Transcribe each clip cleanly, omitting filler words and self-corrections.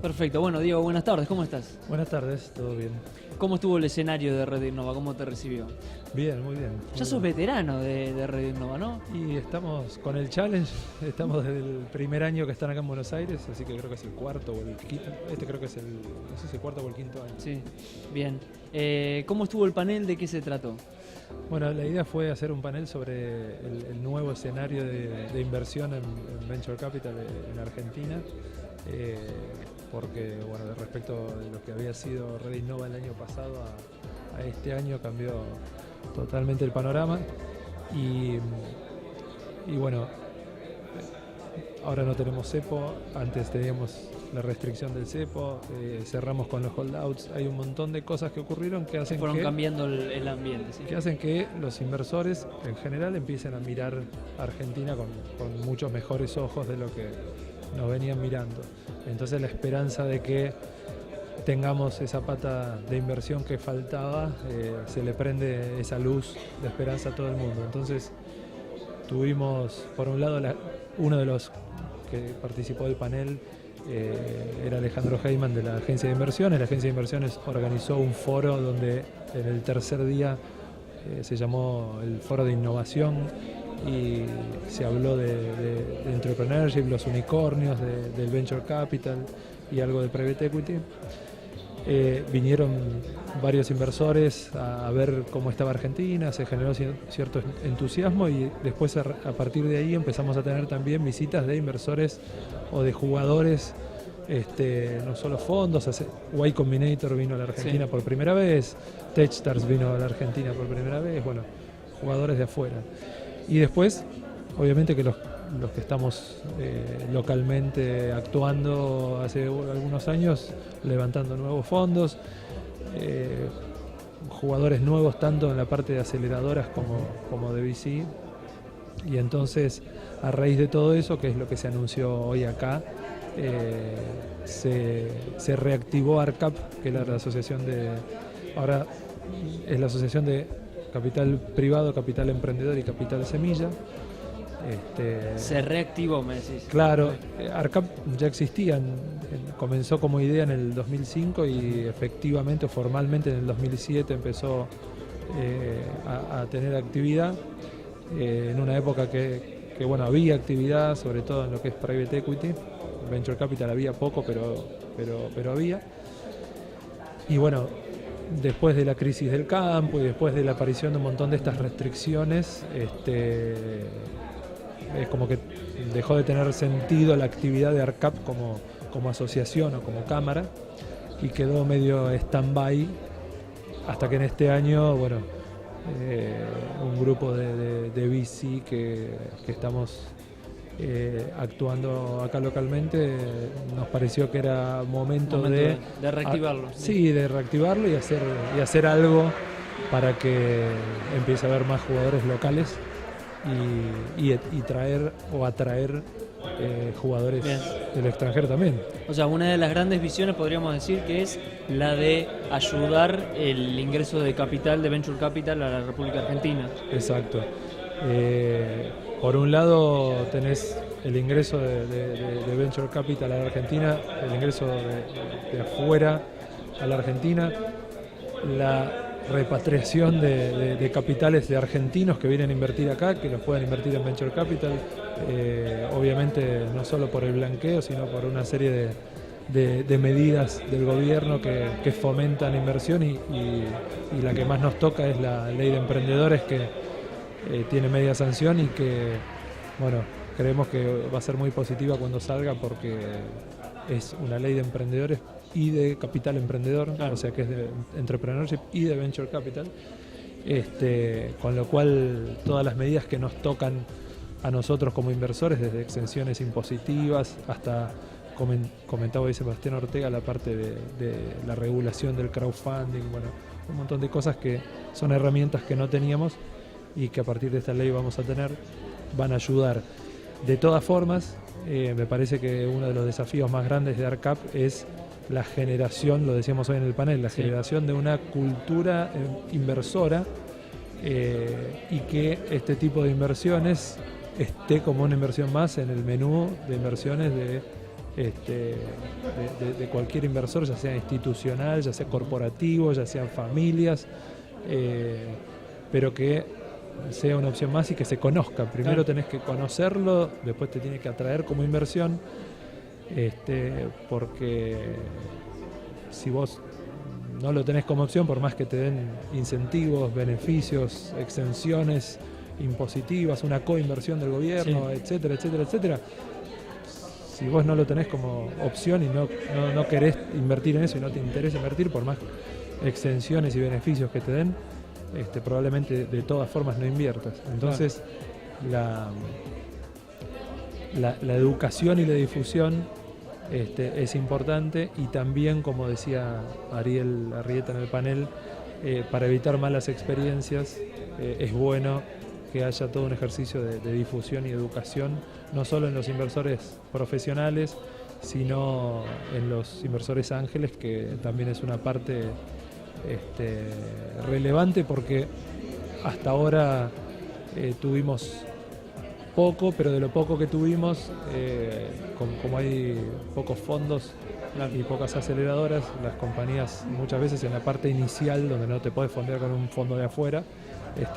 Perfecto. Bueno, Diego, buenas tardes. ¿Cómo estás? Buenas tardes, todo bien. ¿Cómo estuvo el escenario de Red Innova? ¿Cómo te recibió? Bien, muy bien. Ya sos veterano de Red Innova, ¿no? Y estamos con el challenge, estamos desde el primer año que están acá en Buenos Aires, así que creo que es el cuarto o el quinto, creo que es no sé si el cuarto o el quinto año. Sí, bien. ¿Cómo estuvo el panel? ¿De qué se trató? Bueno, la idea fue hacer un panel sobre el nuevo escenario de inversión en Venture Capital en Argentina, porque bueno, respecto de lo que había sido Red Innova el año pasado a este año cambió totalmente el panorama y bueno, ahora no tenemos cepo, antes teníamos la restricción del cepo, cerramos con los holdouts, hay un montón de cosas que ocurrieron que hacen Fueron cambiando el ambiente, ¿sí? que hacen que los inversores en general empiecen a mirar a Argentina con muchos mejores ojos de lo que nos venían mirando. Entonces la esperanza de que tengamos esa pata de inversión que faltaba, se le prende esa luz de esperanza a todo el mundo. Entonces tuvimos, por un lado, uno de los que participó del panel era Alejandro Heyman de la Agencia de Inversiones. La Agencia de Inversiones organizó un foro donde en el tercer día se llamó el Foro de Innovación y se habló de entrepreneurship, los unicornios, del venture capital y algo de private equity. Vinieron varios inversores a ver cómo estaba Argentina, se generó cierto entusiasmo y después a partir de ahí empezamos a tener también visitas de inversores o de jugadores, no solo fondos. Y Combinator vino a la Argentina por primera vez, Techstars vino a la Argentina por primera vez, bueno, jugadores de afuera. Y después, obviamente que los que estamos localmente actuando hace algunos años, levantando nuevos fondos, jugadores nuevos tanto en la parte de aceleradoras como de VC. Y entonces, a raíz de todo eso, que es lo que se anunció hoy acá, se reactivó ARCAP, que era la asociación ahora es la asociación de capital privado, capital emprendedor y capital semilla. Se reactivó, me decís. Claro, ARCAP ya existía, comenzó como idea en el 2005 y efectivamente, formalmente en el 2007 empezó a tener actividad, en una época que bueno, había actividad, sobre todo en lo que es private equity. Venture capital había poco, pero había. Y bueno, después de la crisis del campo y después de la aparición de un montón de estas restricciones, es como que dejó de tener sentido la actividad de ARCAP como asociación o como cámara y quedó medio stand-by hasta que en este año, bueno, un grupo de VC que estamos actuando acá localmente, nos pareció que era momento de reactivarlo. Sí, de reactivarlo y hacer algo para que empiece a haber más jugadores locales y traer o atraer jugadores del extranjero también. O sea, una de las grandes visiones podríamos decir que es la de ayudar el ingreso de capital, de venture capital a la República Argentina. Exacto. Por un lado tenés el ingreso de venture capital a la Argentina, el ingreso de afuera a la Argentina, la repatriación de capitales de argentinos que vienen a invertir acá, que los puedan invertir en venture capital, obviamente no solo por el blanqueo, sino por una serie de medidas del gobierno que fomentan inversión y la que más nos toca es la ley de emprendedores, que tiene media sanción y que, bueno, creemos que va a ser muy positiva cuando salga porque es una ley de emprendedores y de capital emprendedor, claro. O sea que es de entrepreneurship y de venture capital, con lo cual todas las medidas que nos tocan a nosotros como inversores, desde exenciones impositivas hasta, comentaba hoy Sebastián Ortega, la parte de la regulación del crowdfunding, bueno, un montón de cosas que son herramientas que no teníamos y que a partir de esta ley vamos a tener, van a ayudar. De todas formas, me parece que uno de los desafíos más grandes de ARCAP es la generación, lo decíamos hoy en el panel, la generación de una cultura inversora, y que este tipo de inversiones esté como una inversión más en el menú de inversiones de cualquier inversor, ya sea institucional, ya sea corporativo, ya sean familias, pero que sea una opción más y que se conozca. Primero tenés que conocerlo, después te tiene que atraer como inversión, porque si vos no lo tenés como opción, por más que te den incentivos, beneficios, exenciones impositivas, una coinversión del gobierno, etcétera, etcétera, etcétera, si vos no lo tenés como opción y no querés invertir en eso y no te interesa invertir, por más exenciones y beneficios que te den, probablemente de todas formas no inviertas. Entonces, la educación y la difusión es importante, y también, como decía Ariel Arrieta en el panel, para evitar malas experiencias, es bueno que haya todo un ejercicio de difusión y educación, no solo en los inversores profesionales, sino en los inversores ángeles, que también es una parte relevante, porque hasta ahora tuvimos poco, pero de lo poco que tuvimos, como hay pocos fondos y pocas aceleradoras, las compañías muchas veces en la parte inicial, donde no te podés fondear con un fondo de afuera,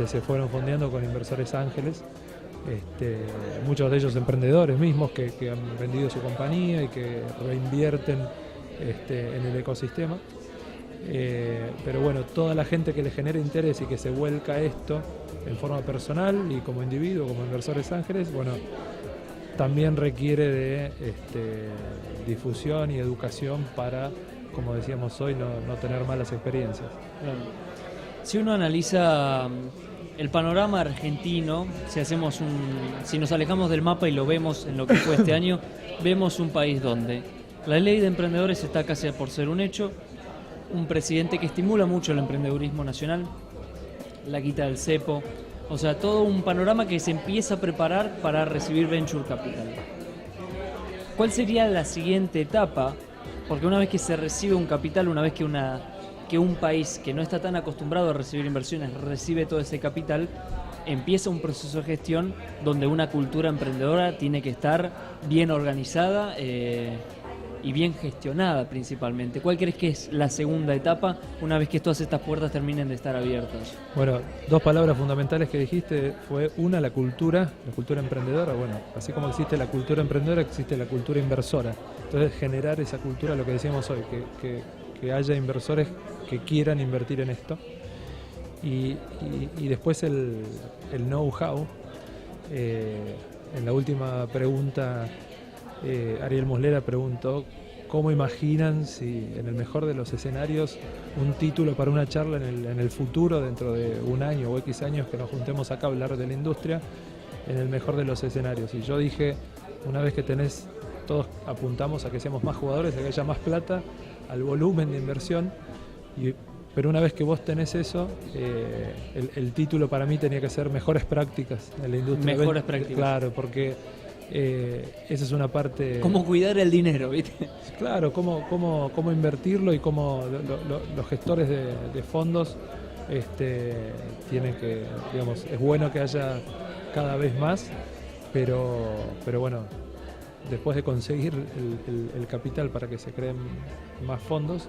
se fueron fondeando con inversores ángeles, muchos de ellos emprendedores mismos que han vendido su compañía y que reinvierten en el ecosistema. Pero bueno, toda la gente que le genera interés y que se vuelca a esto en forma personal y como individuo, como inversores ángeles, bueno, también requiere de difusión y educación para, como decíamos hoy, no tener malas experiencias. Claro. Si uno analiza el panorama argentino, si nos alejamos del mapa y lo vemos en lo que fue este año, vemos un país donde la ley de emprendedores está casi por ser un hecho, un presidente que estimula mucho el emprendedurismo nacional, la quita del cepo, o sea, todo un panorama que se empieza a preparar para recibir Venture Capital. ¿Cuál sería la siguiente etapa? Porque una vez que se recibe un capital, una vez que un país que no está tan acostumbrado a recibir inversiones recibe todo ese capital, empieza un proceso de gestión donde una cultura emprendedora tiene que estar bien organizada y bien gestionada principalmente. ¿Cuál crees que es la segunda etapa una vez que todas estas puertas terminen de estar abiertas? Bueno, dos palabras fundamentales que dijiste fue una, la cultura emprendedora. Bueno, así como existe la cultura emprendedora, existe la cultura inversora. Entonces, generar esa cultura, lo que decíamos hoy, que haya inversores que quieran invertir en esto. Y después el know-how. En la última pregunta, Ariel Muslera preguntó cómo imaginan, si en el mejor de los escenarios, un título para una charla en el futuro, dentro de un año o X años que nos juntemos acá a hablar de la industria, en el mejor de los escenarios. Y yo dije, una vez que todos apuntamos a que seamos más jugadores, a que haya más plata, al volumen de inversión, pero una vez que vos tenés eso, el título para mí tenía que ser Mejores Prácticas en la industria. Mejores prácticas. Claro, porque esa es una parte... ¿Cómo cuidar el dinero, viste? Claro, cómo invertirlo, y cómo los gestores de fondos tienen que, digamos, es bueno que haya cada vez más, pero bueno, después de conseguir el capital para que se creen más fondos,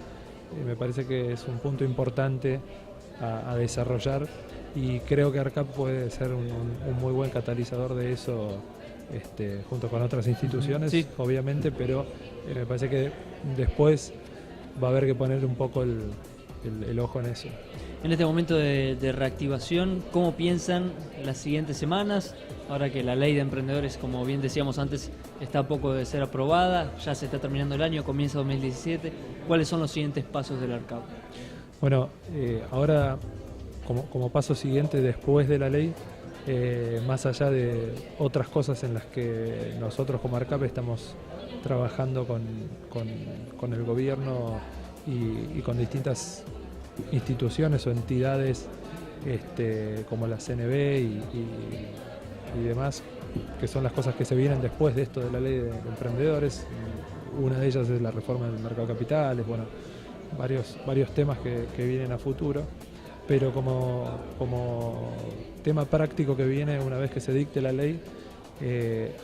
me parece que es un punto importante a desarrollar, y creo que ARCAP puede ser un muy buen catalizador de eso, junto con otras instituciones, sí, obviamente, pero me parece que después va a haber que poner un poco el ojo en eso. En este momento de reactivación, ¿cómo piensan las siguientes semanas? Ahora que la ley de emprendedores, como bien decíamos antes, está a poco de ser aprobada, ya se está terminando el año, comienza 2017. ¿Cuáles son los siguientes pasos del ARCAP? Bueno, ahora como paso siguiente después de la ley, más allá de otras cosas en las que nosotros como ARCAP estamos trabajando con el gobierno y con distintas instituciones o entidades como la CNB y demás, que son las cosas que se vienen después de esto de la ley de emprendedores. Una de ellas es la reforma del mercado de capitales, bueno, varios temas que vienen a futuro, pero como tema práctico que viene una vez que se dicte la ley,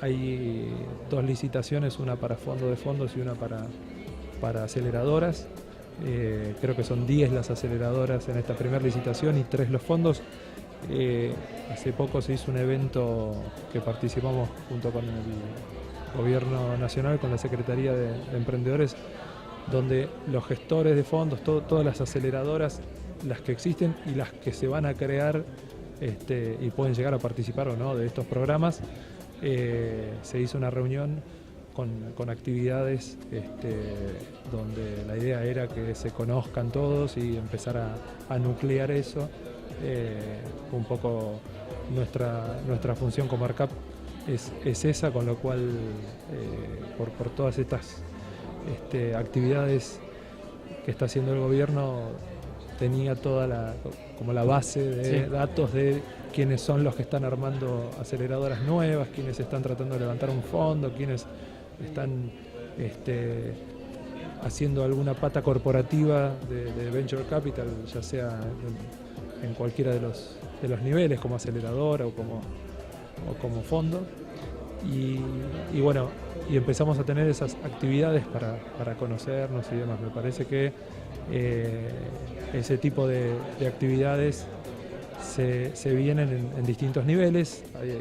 Hay 2 licitaciones, una para fondo de fondos y una para aceleradoras. Creo que son 10 las aceleradoras en esta primera licitación y 3 los fondos. Hace poco se hizo un evento que participamos junto con el Gobierno Nacional, con la Secretaría de Emprendedores, donde los gestores de fondos, todas las aceleradoras, las que existen y las que se van a crear y pueden llegar a participar o no de estos programas, se hizo una reunión con actividades donde la idea era que se conozcan todos y empezar a nuclear eso. Un poco nuestra función como ARCAP es esa, con lo cual por todas estas actividades que está haciendo el gobierno, tenía toda la base de datos de quiénes son los que están armando aceleradoras nuevas, quiénes están tratando de levantar un fondo, quiénes están haciendo alguna pata corporativa de Venture Capital, ya sea en cualquiera de los niveles, como aceleradora o como fondo. Y bueno, y empezamos a tener esas actividades para conocernos y demás. Me parece que ese tipo de actividades se vienen en distintos niveles. Hay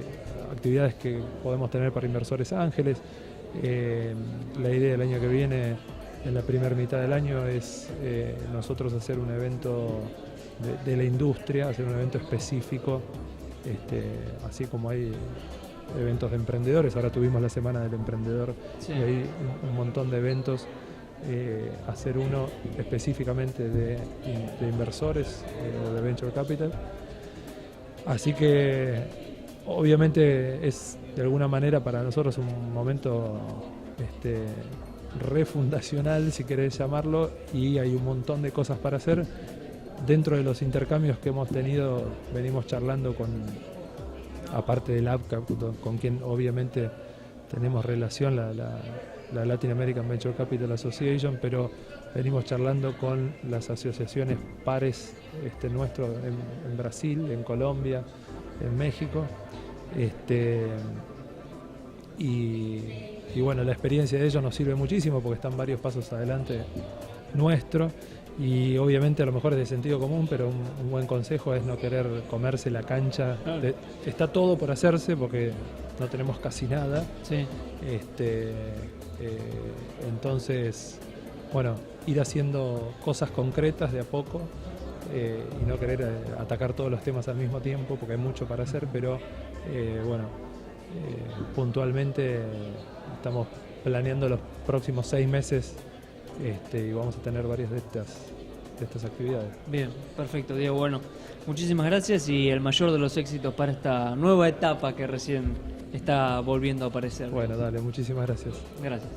actividades que podemos tener para inversores ángeles. La idea del año que viene, en la primera mitad del año, es nosotros hacer un evento de la industria, hacer un evento específico, así como hay eventos de emprendedores. Ahora tuvimos la Semana del Emprendedor, y hay un montón de eventos. Hacer uno específicamente de inversores o de Venture Capital. Así que obviamente es de alguna manera para nosotros un momento refundacional, si querés llamarlo, y hay un montón de cosas para hacer. Dentro de los intercambios que hemos tenido, venimos charlando aparte del APCA, con quien obviamente tenemos relación, la Latin American Venture Capital Association, pero venimos charlando con las asociaciones pares nuestros en Brasil, en Colombia, en México. Y bueno, la experiencia de ellos nos sirve muchísimo porque están varios pasos adelante nuestro. Y obviamente a lo mejor es de sentido común, pero un buen consejo es no querer comerse la cancha. Está todo por hacerse porque no tenemos casi nada. Sí. Entonces, bueno, ir haciendo cosas concretas de a poco y no querer atacar todos los temas al mismo tiempo porque hay mucho para hacer, pero puntualmente estamos planeando los próximos 6 meses y vamos a tener varias de estas actividades. Bien, perfecto, Diego. Bueno, muchísimas gracias y el mayor de los éxitos para esta nueva etapa que recién está volviendo a aparecer. Bueno, dale, muchísimas gracias. Gracias.